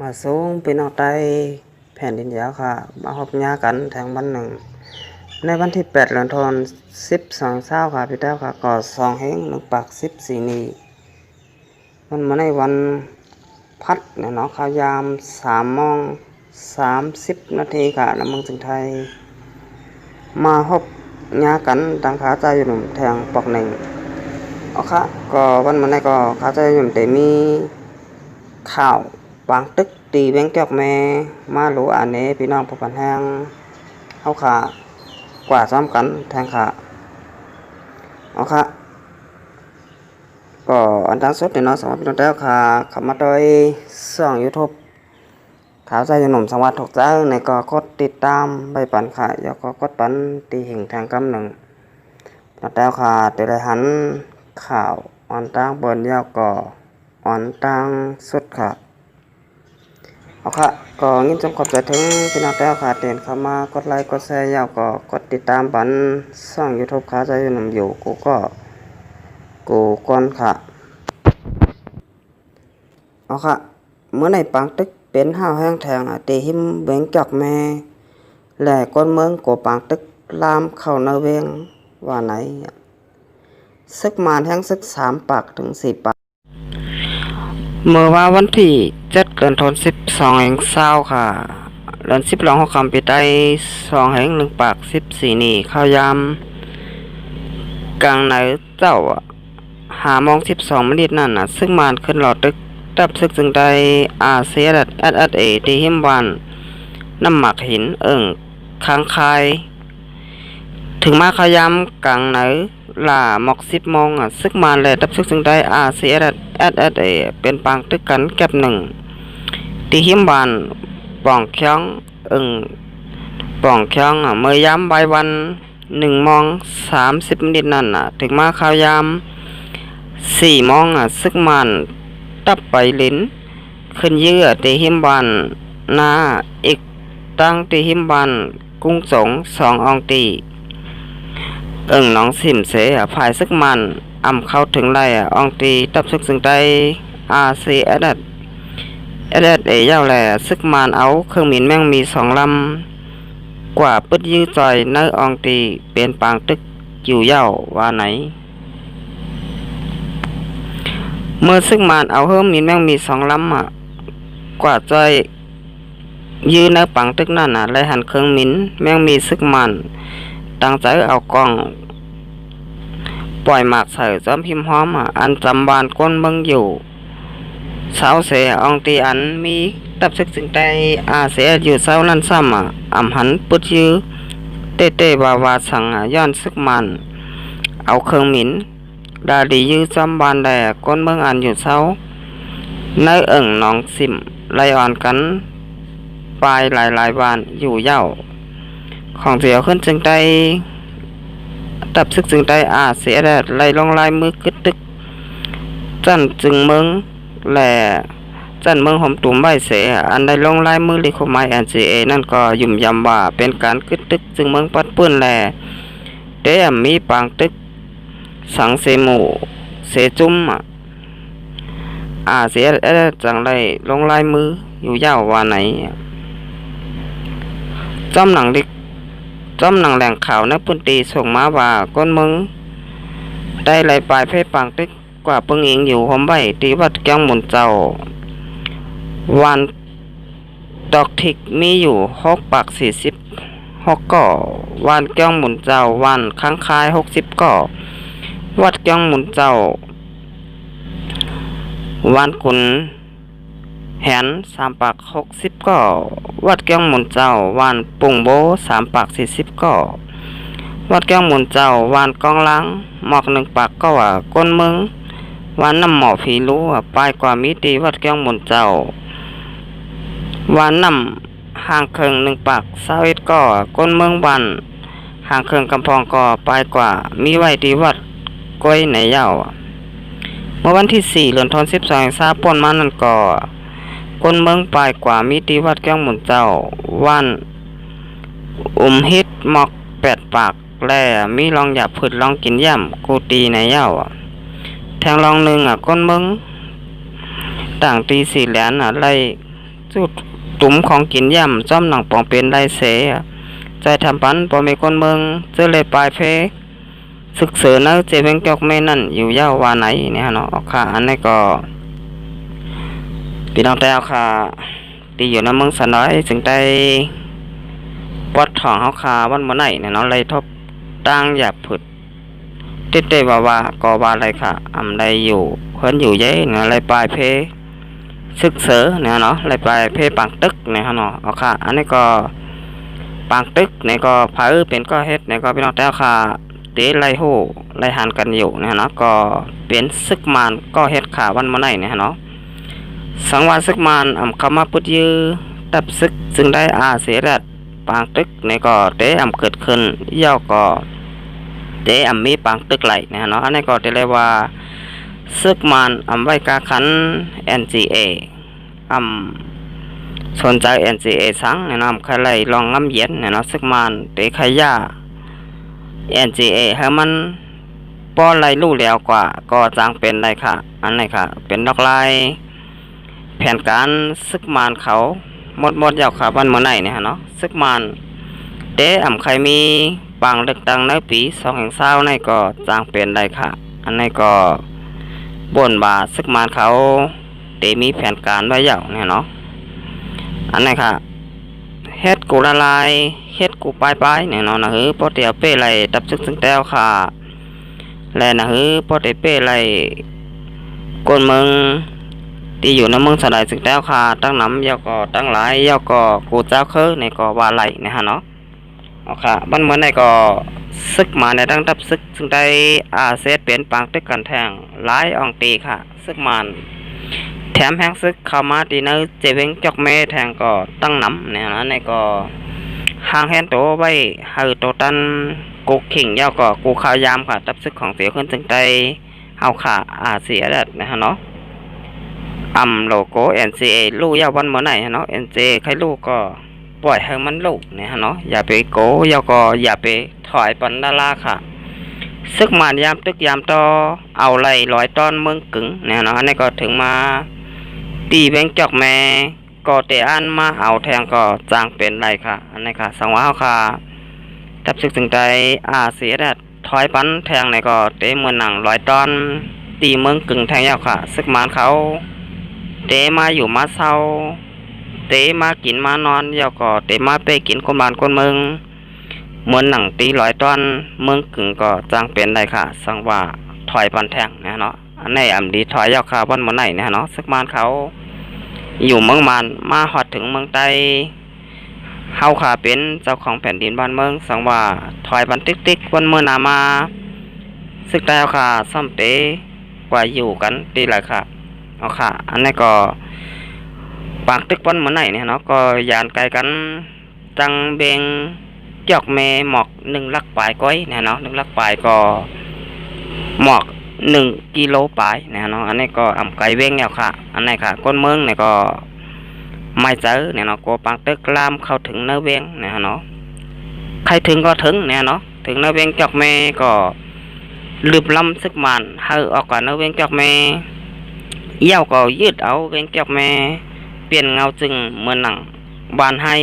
มาสูงพี่น้องใต้แผ่นดินยาวค่ะมาพบญากันแทงวันหนึ่งในวันที่8 เดือนธันวาคม12 เช้าค่ะพี่เต้าค่ะก่อ2 เฮง1 ปัก14 นีมันมาในวันพัดเนี่ยเนาะข่าวยาม3:30 นาทีค่ะน้ำเมืองสิงห์ไทยมาพบญากันดังขาใจอยู่หนุ่มแทงปอกหนึ่งเอาค่ะก็วันมาในก็ขาใจอยู่หนุ่มแต่มีข่าวบางตึกตีแบงจอกแม่มาหลูอันนี้พี่น้องผู้กันแห้งเอาค่ะกว่าซ้อมกันแทงค่ะเอาค่ะก็อันดังสุดเนี่ยเนาะสำหรับพี่น้องเต้าค่ะขับมาโดยช่อง YouTube ข่าวใจอยู่หนุ่มสังวัดถกใจในก็กดติดตามใบปันค่ะแล้วก็กดปันตีหิ่งแทงกำหนึ่งน้องเต้าค่ะเดี๋ยวได้หันข่าวอ่อนตั้งบนยาวก่ออ่อนตั้งสุดค่ะเอาค่ะก็ยินจมขอบใจถึงพี่น้องแล้วค่ะเดินเข้ามากดไลค์กดแชร์ยาวก็กดติดตามบันช่อง YouTube ขาใจอยู่หนุ่มอยู่กูก่อนค่ะเอาค่ะเมื่อในปังตึกเป็นห้าวแห้งแทงตีหิมเบงจอกแม่แหล่ก้นเมืองกูปังตึกลามเข้าเนเวงว่าไหนซึกมานแห้งซึก3 ปักถึง4 ปักเมื่อว่าวันที่7 เดือนธันวาคม12 เฮงเศร้าค่ะเดือน10 รอง6 คำปีใต้2 เฮง1 ปัก14 นีข้าวยามกลางไหนเจ้า5:12 นั่นซึ่งมานขึ้นหลอดตึกตับซึกจึงได้RCSSA ที่หิมวันน้ำหมักหินค้างคายถึงมาข้าวยามกลางไหนล่าหมอก10 โมงซึกมานและตับซึกจึงได้RCSSA เป็นปางตึกกันแก็บหนึ่งที่หิมบานป่องเคียงป่องเคียงเมื่อยามบ่ายวัน1:30 นั่นถึงมาข้าวยาม4 โมงซึกมานตับไปลิ้นขึ้นเยือที่หิมบานนาอีกตั้งที่หิมบานกุ้งสง2 อองตีน้องสิมเสภายซึกมันเข้าถึงไรอองตีตับซึกซึ่งได้RCSSA ยาวแหล่ซึกมันเอาเครื่องมินแม่งมี2 ลำกว่าปึดยื้อจอยในอองตีเป็นปางตึกอยู่ยาวว่าไหนเมื่อซึกมันเอาเครื่องมินแม่งมี2 ลำกว่าจอยยื้อในปางตึกนั่นและหันเครื่องมินแม่งมีซึกมันตั้งใจเอากล้องปล่อยหมากใส่จอมพิมพ์หอมอันจำบานก้นเบิ่งอยู่เสาเสอองตีอันมีตับซึกจึงได้เสียอยู่เสานั่นซ้ำหันปุดยื้อเต้วาสั่งย้อนซึกมันเอาเครื่องหมินดาดียื้อจอมบานแดก้นเบิ่งอันอยู่เสาในน้องสิมไล่อ่อนกันปลายหลายบานอยู่เย้าของเสียวขึ้นจึงได้ตับซึกจึงได้เสียได้ไล่ลงลายมือกึดตึกจันจึงเมืองแหล่จันเมืองหอมตุ่มใบเสียอันได้ลงลายมือลิโคไมNCA นั่นก็ยุ่มยำว่าเป็นการกึดตึกจึงเมืองปัดปื้นแหล่เดี๋ยวมีปางตึกสังเสมูเสจุ้มเสียจังได้ลงลายมืออยู่ยาวว่าไหนจอมหนังแหล่งข่าวนักปุ่นตีส่งมาว่าก้นมึงได้ไหลปลายเพศปางตึกกว่าปึงอิงอยู่หอมใบตีวัดแก้งหมุนเจ้าวันดอกทิกมีอยู่6 ปัก46 ก่อวันแก้งหมุนเจ้าวันค้างคาย60 ก่อวัดแก้งหมุนเจ้าวันกุนแหน3 ปัก60 ก่อวัดแก้งหมุนเจ้าวันปุ่งโบ3 ปัก40 ก่อวัดแก้งหมุนเจ้าวันกองล้างหมอก1 ปักก็ว่าก้นเมืองวันน้ำหมอผีรู้ปลายกว่ามิตีวัดแก้งหมุนเจ้าวันน้ำห่างเคิง1 ปัก21 ก่อก้นเมืองวันห่างเคิงกำพองก่อปลายกว่ามีไว้ที่วัดก้อยในเย้าเมื่อวันที่4 เดือนธันวาคม12 ทราบป่นมานั่นก่อก้นเมืองปลายกว่ามีตีวัดแก้งหมุนเจ้าวันฮิตหมอก8 ปักแล่มีลองหยาบผืดลองกินย่ำกูตีในเย้าแทงลองหนึ่งก้นเมืองต่างตี4 แหลนไล่ จุดตุ่มของกินย่ำจ้อมหนังปองเป็นได้เสใจทำปันพอมีคนเมืองเจอเลยปลายเพศึกเสือเนื้อเจเวงจอกแม่นั่นอยู่ยาวว่าไหนเนี่ยเนาะค่ะอันนี้ก็พี่น้องแต่ค่ะที่อยู่ในเมืองสนอยจึงได้ปอดท้องเฮาค่ะวันมื้อไหนเนี่ยเนาะเลยทบตั้งหยาบผึดติดได้ว่าก็ว่าอะไรค่ะใดอยู่เพิ่นอยู่เย้เนี่ยเลยปลายเพศึกเสือเนี่ยเนาะเลยปลายเพปังตึกเนี่ยเนาะค่ะอันนี้ก็ปังตึกเนี่ยก็เผอเป็นก็เฮ็ดเนี่ยก็พี่น้องแต่ค่ะเตไล่โหไล่หันกันอยู่เนี่ยเนาะก็เป็นศึกมานก็เฮ็ดขาวันมื้อไหนเนี่ยเนาะสังวาศึกมานเข้ามาปุดยือตับศึกจึงได้อาเสรัดปางตึกเนี่ยก็เตเกิดขึ้นย่อก็เตมีปางตึกไหลเนี่ยเนาะอันนี้ก็เรียกว่าศึกมานไว้กาขัน NGA สนใจ NGA สังเนี่ยเนาะใครไล่ลองง้ำเย็นเนี่ยเนาะศึกมานเตขย่า NGA ให้มันป้อไล่ลู่แล้วกว่าก็จางเป็นได้ค่ะอันนี้ค่ะเป็นดอกลายแผนการซึกมานเขาหมดยาวค่ะวันเมื่อไหร่เนี่ยเนาะซึกมานเตใครมีปางเลือกตั้งในปี2020ในก็จางเป็นได้ค่ะอันนี้ก็บ่นว่าซึกมานเขาเตมีแผนการไว้ยาวเนี่ยเนาะอันนี้ค่ะเฮ็ดกูละลายเฮ็ดกูปลายเนี่ยเนาะนะฮือพอเตียวเป้ไหลตับซึกซึ่งแต้วค่ะและนะฮือพอเตเป้ไหลกวนเมืองที่อยู่ในเมืองสลายสึกแล้วค่ะตั้งน้ำยาก็ตั้งหลายยาก็กูเจ้าคือในก็ว่าไหลนะฮะเนาะเอาค่ะบ้านเมืองในก็ซึกมาในตั้งทับซึกซึ่งได้อาเซตเป็นปางตึกกันแทงหลายอองตีค่ะซึกมันแถมแหงซึกเข้ามาตีเนื้อเจวิงจอกเมแทงก็ตั้งน้ำเนี่ยนะในก็ห่างแหนโตไว้ให้โตตันกูขิงยาก็กูข่าวยามค่ะทับซึกของเสียขึ้นจึงได้เอาค่ะอาเสียดัดนะฮะเนาะโลโก้ NCA ลูกยาววันเมื่อไหร่เนาะ NCA ใครลูกก็ปล่อยให้มันลูกเนี่ยเนาะอย่าไปโก้ยาก็อย่าไปถอยปันดาราค่ะซึกมานยามตึกยามต่อเอาไหล100ต้นเมืองกึ่งเนี่ยเนาะอันนี้ก็ถึงมาตีแบงจอกแม่ก็เตอันมาเอาแทงก็จางเป็นไรค่ะอันนี้ค่ะสังวาค่ะทับซึกถึงใจเสียดัดถอยปันแทงในก็เตเมืองหนัง100ต้นตีเมืองกึ่งแทงยาวค่ะซึกมานเขาเตมาอยู่มาเศร้าเตมากินมานอนยาวก็เตมาไปกินคนบ้านคนเมืองเหมือนหนังตี100ต้นเมืองกึ่งก็จางเป็นได้ค่ะสังว่าถอยปันแทงนะเนาะอันนี้ดีถอยยาวค่ะวันเมื่อไหร่นะเนาะซึกมานเขาอยู่เมืองมันมาหอดถึงเมืองใต้เฮาค่ะเป็นเจ้าของแผ่นดินบ้านเมืองสังว่าถอยปันติ๊กวันเมื่อนามาซึกได้ค่ะซ่อมเตกว่าอยู่กันดีเลยค่ะเอาค่ะอันนี้ก็ปากตึกป้นเหมือนไหนเนี่ยเนาะก็ยานไกลกันจังเบงจอกเมหมอก1 ลักปลายก้อยเนี่ยเนาะ1 ลักปลายก็หมอก1 กิโลปลายเนี่ยเนาะอันนี้ก็ไกลเว้งแล้วค่ะอันนี้ค่ะก้นเมืองเนี่ยก็ไม่เจอเนี่ยเนาะก็ปากตึกลามเข้าถึงเนื้อเว้งเนี่ยเนาะใครถึงก็ถึงเนี่ยเนาะถึงเนื้อเว้งจอกเมก็ลืบลำซึกมันเฮาออกก่อนเนื้อเว้งจอกเมเยี่ยวก็ยืดเอาเว้งจอกแม่เปลี่ยนเงาจึงเหมือนหนังบานให้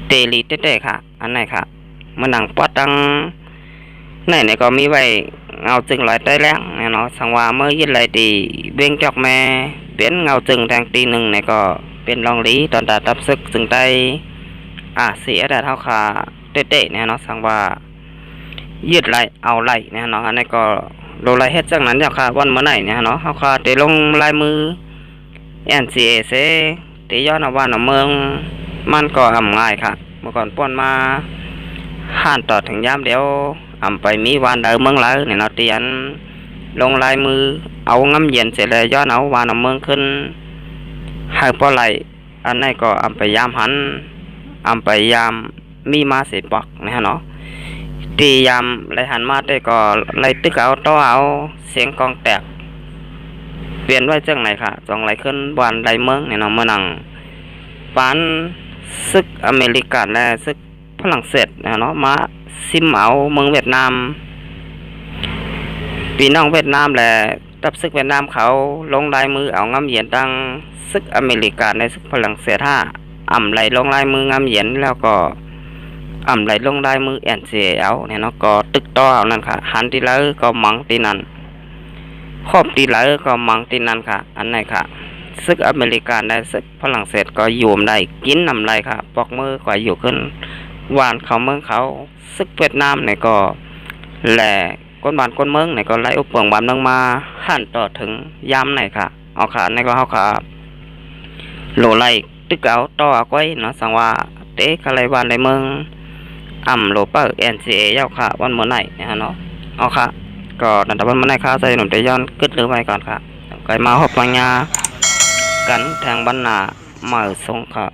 เตลีเต้ๆค่ะอันไหนค่ะเหมือนหนังปอดดังไหนก็มีไว้เงาจึงหลายใต้แรงเนี่ยเนาะสังว่าเมื่อยืดไหลตีเว้งจอกแม่เปลี่ยนเงาจึงแทงตี1เนี่ยก็เป็นรองลีตอนตัดตับซึกจึงได้เสียแต่เท่าค่ะเต้ๆเนี่ยเนาะสังว่ายืดไหลเอาไหลเนี่ยเนาะอันนี้ก็โลไลเฮ็ดจังนั้นอย่างค่ะวันเมื่อไหร่เนี่ยเนาะเขาค่ะเตลงลายมือ NCA เสเตย้อนเอาวันเอาเมืองมันก็ง่ายค่ะเมื่อก่อนป้อนมาห่านต่อถึงยามเดียวไปมีวันเดิมเมืองแล้วเนี่ยเนาะเตียนลงลายมือเอาง้ำเย็นเสร็จเลยย้อนเอาวันเอาเมืองขึ้นให้ป้อไหลอันนี้ก็ไปยามหันไปยามมีมาเสร็จปักนะเนาะตียามไรหันมาได้ก็ไรตึกเอาต่อเอาเสียงกองแตกเปลี่ยนไว้จังไหนค่ะจองไรขึ้นบานไรเมืองเนี่ยเนาะเมื่อนังปานซึกอเมริกันและซึกฝรั่งเศสเนาะมาซิมเอาเมืองเวียดนามปีน้องเวียดนามและต รับศึกเวียดนามเขาลงลายมือเอางำเหยียนตั้งศึกอเมริกาในศึกฝรั่งเศสอ่ำไหลลงลายมืองำเหยียนแล้วก็อ่ำไหลลงลายมือNCLเนี่ยเนาะก็ตึกต่อเอานั่นค่ะหันที่แล้วก็มังที่นั่นครอบที่แล้วก็มังที่นั่นค่ะอันไหนค่ะศึกอเมริกาในศึกฝรั่งเศสก็อยู่ได้กินน้ำลายค่ะปอกมือก็อยู่ขึ้นหวานเขาเมืองเขาศึกเวียดนามเนี่ยก็แหล่ก้นบ้านก้นเมืองเนี่ยก็ไล่อุปเปิงบ้านเมืองมาหันต่อถึงยามไหนค่ะเอาค่ะในก็เฮาค่ะโหลไล่ตึกเอาต่อก้อยเนาะสังว่าเตะอะไรบ้านในเมืองอ่ำโลเปอร์NCA เย้าค่ะวันเมื่อไหร่เนี่ยเนาะเอาค่ะก็นันทวันเมื่อไหร่ค่ะใส่หนุ่มแต่ย้อนกึดหรือไว้ก่อนค่ะไกลมาหอบปัญญากันแทงบรรณามาส่งค่ะ